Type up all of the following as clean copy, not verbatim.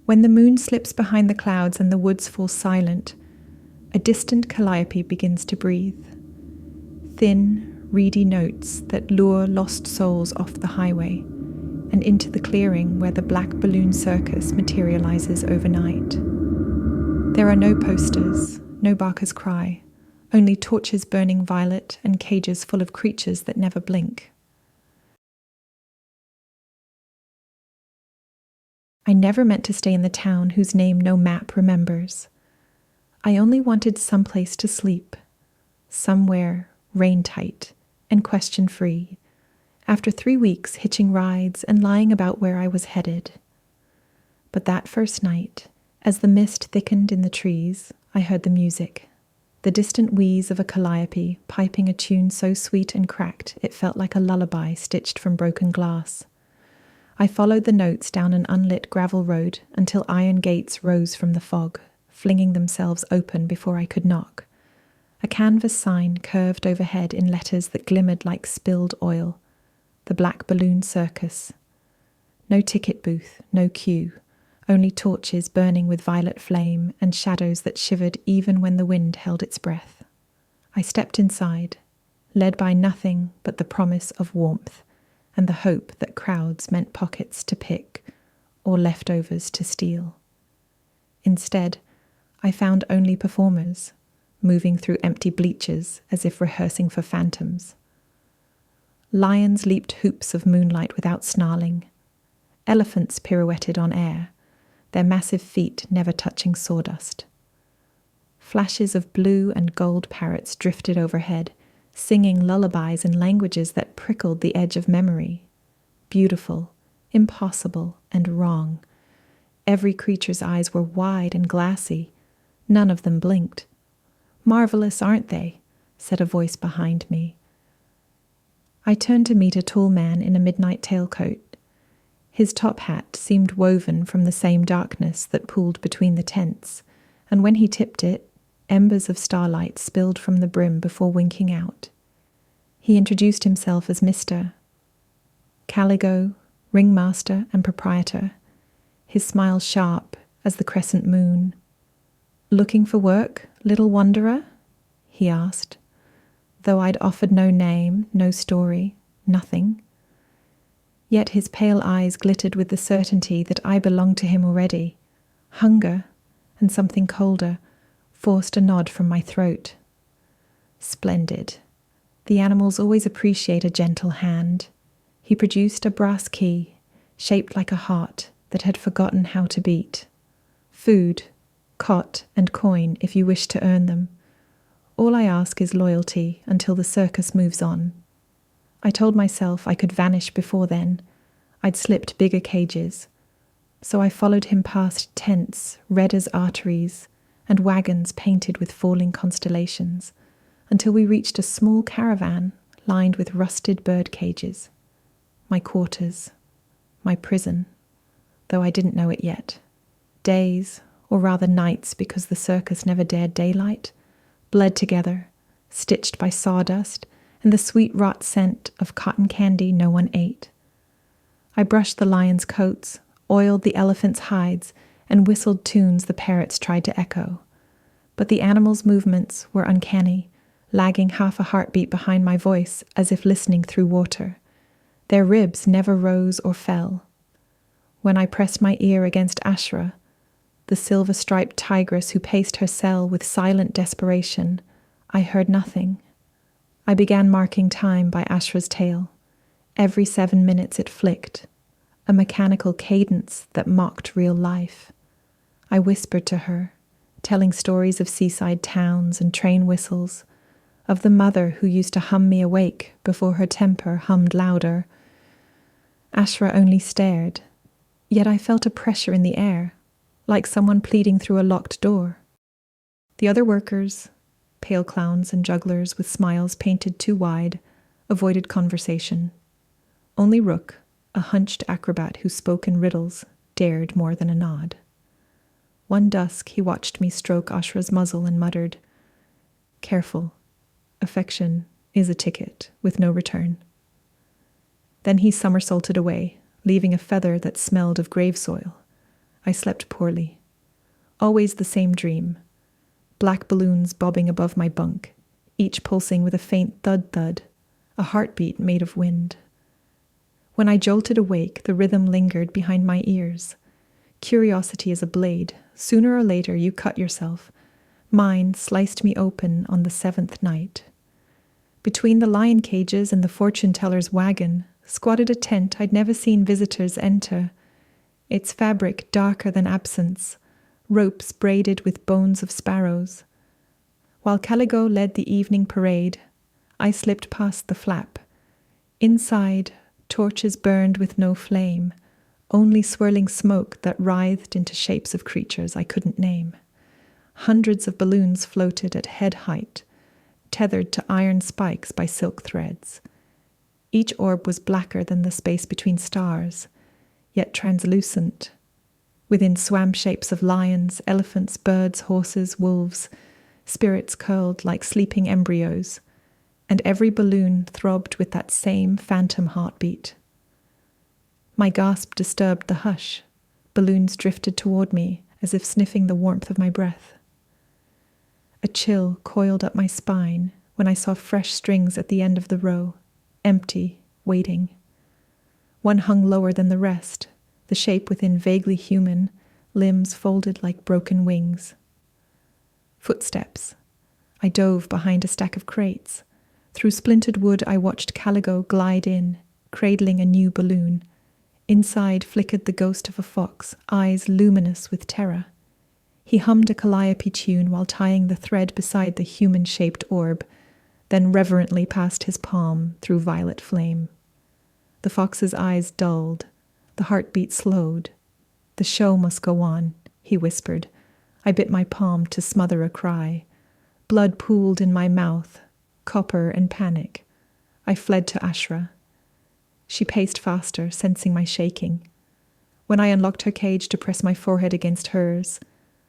When the moon slips behind the clouds and the woods fall silent, a distant calliope begins to breathe. Thin, reedy notes that lure lost souls off the highway and into the clearing where the Black Balloon Circus materializes overnight. There are no posters, no barker's cry, only torches burning violet and cages full of creatures that never blink. I never meant to stay in the town whose name no map remembers. I only wanted someplace to sleep, somewhere rain-tight and question-free, after 3 weeks hitching rides and lying about where I was headed. But that first night, as the mist thickened in the trees, I heard the music, the distant wheeze of a calliope piping a tune so sweet and cracked it felt like a lullaby stitched from broken glass. I followed the notes down an unlit gravel road until iron gates rose from the fog, flinging themselves open before I could knock. A canvas sign curved overhead in letters that glimmered like spilled oil. The Black Balloon Circus. No ticket booth, no queue, only torches burning with violet flame and shadows that shivered even when the wind held its breath. I stepped inside, led by nothing but the promise of warmth and the hope that crowds meant pockets to pick or leftovers to steal. Instead, I found only performers, moving through empty bleachers as if rehearsing for phantoms. Lions leaped hoops of moonlight without snarling. Elephants pirouetted on air, their massive feet never touching sawdust. Flashes of blue and gold parrots drifted overhead, singing lullabies in languages that prickled the edge of memory. Beautiful, impossible, and wrong. Every creature's eyes were wide and glassy. None of them blinked. "Marvelous, aren't they?" said a voice behind me. I turned to meet a tall man in a midnight tailcoat. His top hat seemed woven from the same darkness that pooled between the tents, and when he tipped it, embers of starlight spilled from the brim before winking out. He introduced himself as Mr. Caligo, ringmaster and proprietor, his smile sharp as the crescent moon. "Looking for work, little wanderer?" he asked, though I'd offered no name, no story, nothing. Yet his pale eyes glittered with the certainty that I belonged to him already. Hunger, and something colder, forced a nod from my throat. Splendid. The animals always appreciate a gentle hand. He produced a brass key, shaped like a heart, that had forgotten how to beat. Food, cot, and coin if you wish to earn them. All I ask is loyalty until the circus moves on. I told myself I could vanish before then. I'd slipped bigger cages. So I followed him past tents, red as arteries, and wagons painted with falling constellations, until we reached a small caravan lined with rusted bird cages. My quarters, my prison, though I didn't know it yet. Days, or rather nights because the circus never dared daylight, bled together, stitched by sawdust and the sweet rot scent of cotton candy no one ate. I brushed the lions' coats, oiled the elephants' hides, and whistled tunes the parrots tried to echo. But the animals' movements were uncanny, lagging half a heartbeat behind my voice as if listening through water. Their ribs never rose or fell. When I pressed my ear against Ashra, the silver-striped tigress who paced her cell with silent desperation, I heard nothing. I began marking time by Ashra's tail. Every 7 minutes it flicked, a mechanical cadence that mocked real life. I whispered to her, telling stories of seaside towns and train whistles, of the mother who used to hum me awake before her temper hummed louder. Ashra only stared, yet I felt a pressure in the air, like someone pleading through a locked door. The other workers, pale clowns and jugglers with smiles painted too wide, avoided conversation. Only Rook, a hunched acrobat who spoke in riddles, dared more than a nod. One dusk he watched me stroke Ashra's muzzle and muttered, "Careful. Affection is a ticket with no return." Then he somersaulted away, leaving a feather that smelled of grave soil, I slept poorly. Always the same dream. Black balloons bobbing above my bunk, each pulsing with a faint thud-thud, a heartbeat made of wind. When I jolted awake, the rhythm lingered behind my ears. Curiosity is a blade. Sooner or later you cut yourself. Mine sliced me open on the 7th night. Between the lion cages and the fortune-teller's wagon squatted a tent I'd never seen visitors enter, its fabric darker than absence, ropes braided with bones of sparrows. While Caligo led the evening parade, I slipped past the flap. Inside, torches burned with no flame, only swirling smoke that writhed into shapes of creatures I couldn't name. Hundreds of balloons floated at head height, tethered to iron spikes by silk threads. Each orb was blacker than the space between stars, yet translucent. Within swam shapes of lions, elephants, birds, horses, wolves, spirits curled like sleeping embryos, and every balloon throbbed with that same phantom heartbeat. My gasp disturbed the hush. Balloons drifted toward me, as if sniffing the warmth of my breath. A chill coiled up my spine when I saw fresh strings at the end of the row, empty, waiting. One hung lower than the rest, the shape within vaguely human, limbs folded like broken wings. Footsteps. I dove behind a stack of crates. Through splintered wood I watched Caligo glide in, cradling a new balloon. Inside flickered the ghost of a fox, eyes luminous with terror. He hummed a calliope tune while tying the thread beside the human-shaped orb, then reverently passed his palm through violet flame. The fox's eyes dulled, the heartbeat slowed. "The show must go on," he whispered. I bit my palm to smother a cry. Blood pooled in my mouth, copper and panic. I fled to Ashra. She paced faster, sensing my shaking. When I unlocked her cage to press my forehead against hers,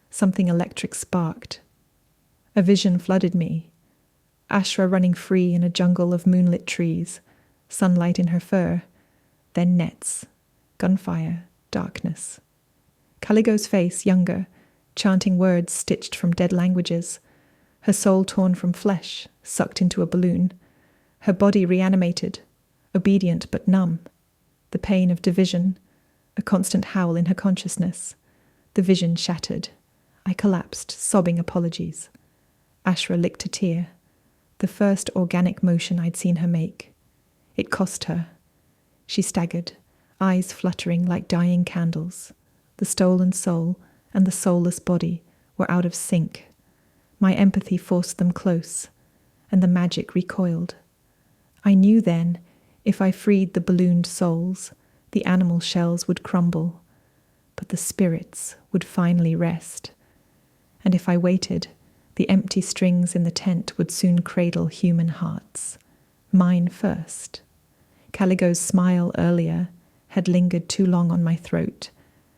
something electric sparked. A vision flooded me. Ashra running free in a jungle of moonlit trees, sunlight in her fur, then nets, gunfire, darkness. Caligo's face, younger, chanting words stitched from dead languages, her soul torn from flesh, sucked into a balloon, her body reanimated, obedient but numb, the pain of division, a constant howl in her consciousness. The vision shattered. I collapsed, sobbing apologies. Ashra licked a tear, the first organic motion I'd seen her make. It cost her. She staggered, eyes fluttering like dying candles. The stolen soul and the soulless body were out of sync. My empathy forced them close, and the magic recoiled. I knew then, if I freed the ballooned souls, the animal shells would crumble, but the spirits would finally rest. And if I waited, the empty strings in the tent would soon cradle human hearts. Mine first. Caligo's smile earlier had lingered too long on my throat,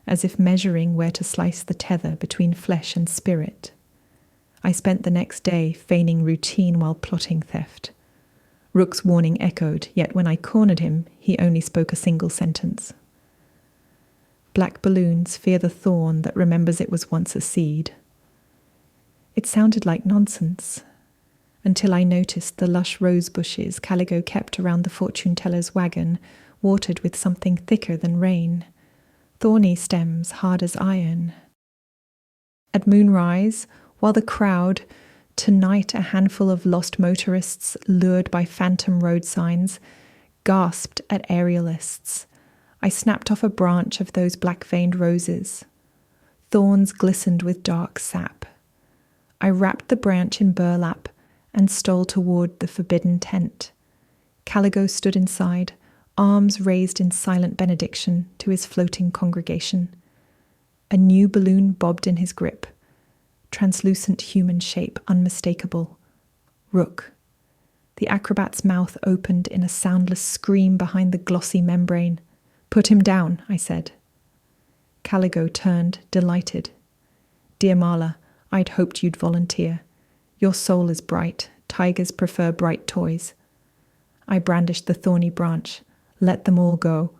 as if measuring where to slice the tether between flesh and spirit. I spent the next day feigning routine while plotting theft. Rook's warning echoed, yet when I cornered him, he only spoke a single sentence. Black balloons fear the thorn that remembers it was once a seed. It sounded like nonsense, until I noticed the lush rose bushes Caligo kept around the fortune-teller's wagon, watered with something thicker than rain, thorny stems hard as iron. At moonrise, while the crowd, tonight a handful of lost motorists lured by phantom road signs, gasped at aerialists, I snapped off a branch of those black-veined roses. Thorns glistened with dark sap. I wrapped the branch in burlap and stole toward the forbidden tent. Caligo stood inside, arms raised in silent benediction to his floating congregation. A new balloon bobbed in his grip, translucent human shape unmistakable. Rook. The acrobat's mouth opened in a soundless scream behind the glossy membrane. "Put him down," I said. Caligo turned, delighted. "Dear Marla, I'd hoped you'd volunteer. Your soul is bright. Tigers prefer bright toys." I brandished the thorny branch. "Let them all go."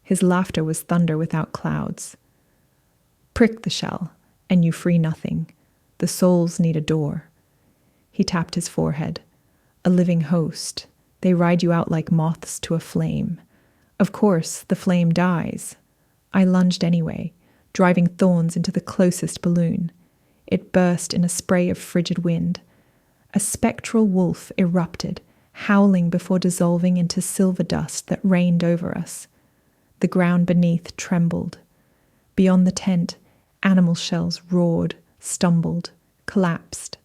His laughter was thunder without clouds. Prick the shell, and you free nothing. The souls need a door. He tapped his forehead. A living host. They ride you out like moths to a flame. Of course, the flame dies. I lunged anyway, driving thorns into the closest balloon. It burst in a spray of frigid wind. A spectral wolf erupted, howling before dissolving into silver dust that rained over us. The ground beneath trembled. Beyond the tent, animal shells roared, stumbled, collapsed.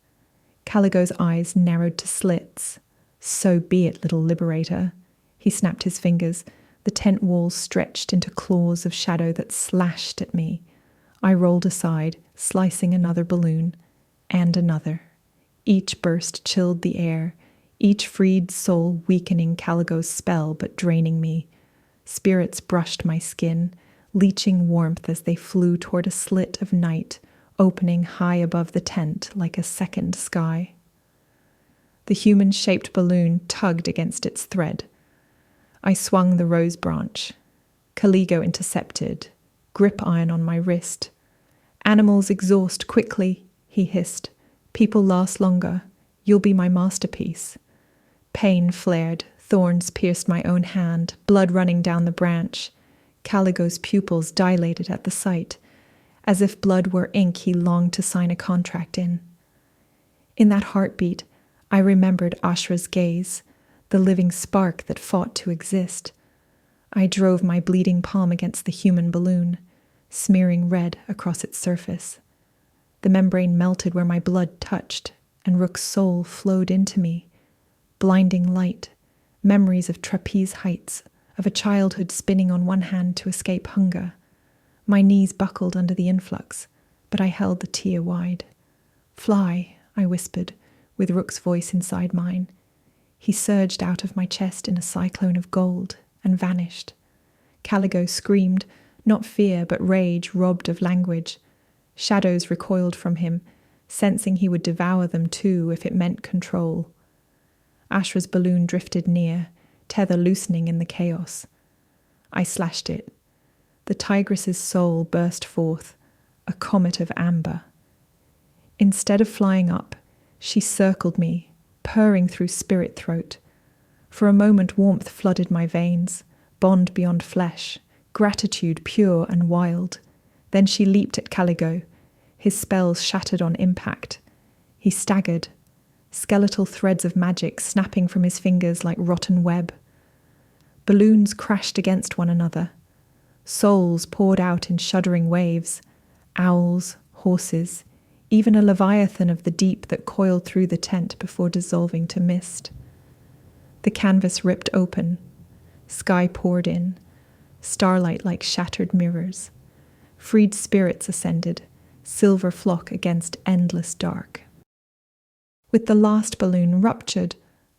Caligo's eyes narrowed to slits. So be it, little liberator. He snapped his fingers. The tent walls stretched into claws of shadow that slashed at me. I rolled aside, slicing another balloon, and another. Each burst chilled the air, each freed soul weakening Caligo's spell but draining me. Spirits brushed my skin, leeching warmth as they flew toward a slit of night, opening high above the tent like a second sky. The human-shaped balloon tugged against its thread. I swung the rose branch. Caligo intercepted, grip iron on my wrist. Animals exhaust quickly, he hissed. People last longer. You'll be my masterpiece. Pain flared, thorns pierced my own hand, blood running down the branch. Caligo's pupils dilated at the sight. As if blood were ink he longed to sign a contract in. In that heartbeat, I remembered Ashra's gaze, the living spark that fought to exist. I drove my bleeding palm against the human balloon, smearing red across its surface. The membrane melted where my blood touched, and Rook's soul flowed into me. Blinding light, memories of trapeze heights, of a childhood spinning on one hand to escape hunger. My knees buckled under the influx, but I held the tear wide. Fly, I whispered, with Rook's voice inside mine. He surged out of my chest in a cyclone of gold and vanished. Caligo screamed, not fear but rage robbed of language. Shadows recoiled from him, sensing he would devour them too if it meant control. Ashra's balloon drifted near, tether loosening in the chaos. I slashed it. The tigress's soul burst forth, a comet of amber. Instead of flying up, she circled me, purring through spirit throat. For a moment warmth flooded my veins, bond beyond flesh, gratitude pure and wild. Then she leaped at Caligo, his spells shattered on impact. He staggered, skeletal threads of magic snapping from his fingers like rotten web. Balloons crashed against one another. Souls poured out in shuddering waves, owls, horses, even a leviathan of the deep that coiled through the tent before dissolving to mist. The canvas ripped open. Sky poured in, starlight like shattered mirrors. Freed spirits ascended, silver flock against endless dark. With the last balloon ruptured,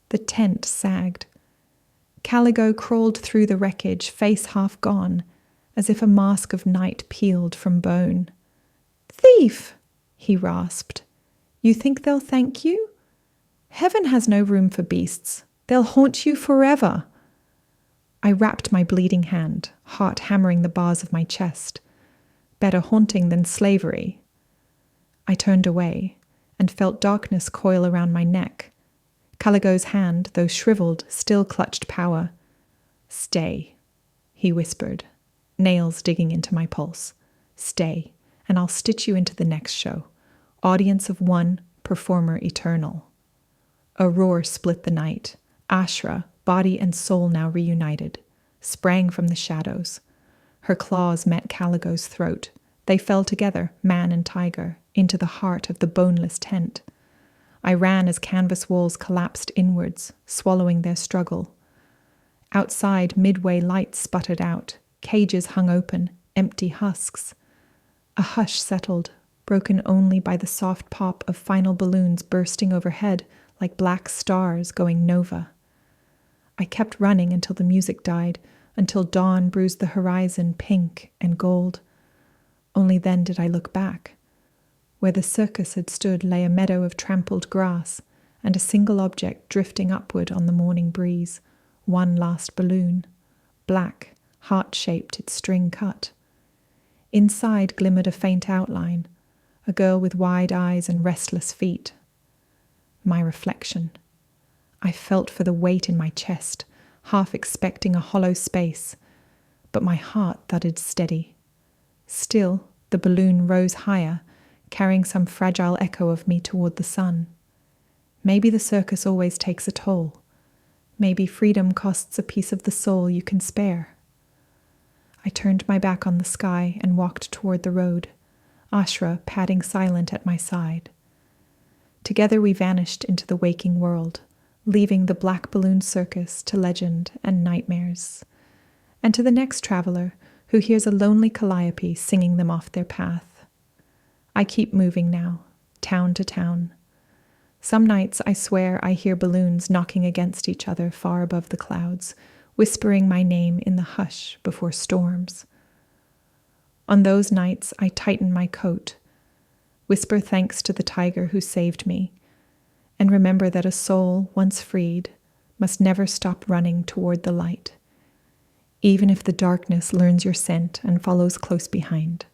the tent sagged. Caligo crawled through the wreckage, face half gone, as if a mask of night peeled from bone. "Thief!" he rasped. "You think they'll thank you? Heaven has no room for beasts. They'll haunt you forever." I wrapped my bleeding hand, heart hammering the bars of my chest. Better haunting than slavery. I turned away and felt darkness coil around my neck. Caligo's hand, though shriveled, still clutched power. "Stay," he whispered, nails digging into my pulse. "Stay, and I'll stitch you into the next show. Audience of one, performer eternal." A roar split the night. Ashra, body and soul now reunited, sprang from the shadows. Her claws met Caligo's throat. They fell together, man and tiger, into the heart of the boneless tent. I ran as canvas walls collapsed inwards, swallowing their struggle. Outside, midway lights sputtered out. Cages hung open, empty husks. A hush settled, broken only by the soft pop of final balloons bursting overhead like black stars going nova. I kept running until the music died, until dawn bruised the horizon pink and gold. Only then did I look back. Where the circus had stood lay a meadow of trampled grass, and a single object drifting upward on the morning breeze, one last balloon, black, heart-shaped, its string cut. Inside glimmered a faint outline, a girl with wide eyes and restless feet. My reflection. I felt for the weight in my chest, half expecting a hollow space, but my heart thudded steady. Still, the balloon rose higher, carrying some fragile echo of me toward the sun. Maybe the circus always takes a toll. Maybe freedom costs a piece of the soul you can spare. I turned my back on the sky and walked toward the road, Ashra padding silent at my side. Together we vanished into the waking world, leaving the Black Balloon Circus to legend and nightmares, and to the next traveler who hears a lonely calliope singing them off their path. I keep moving now, town to town. Some nights I swear I hear balloons knocking against each other far above the clouds, whispering my name in the hush before storms. On those nights I tighten my coat, whisper thanks to the tiger who saved me, and remember that a soul once freed must never stop running toward the light, even if the darkness learns your scent and follows close behind.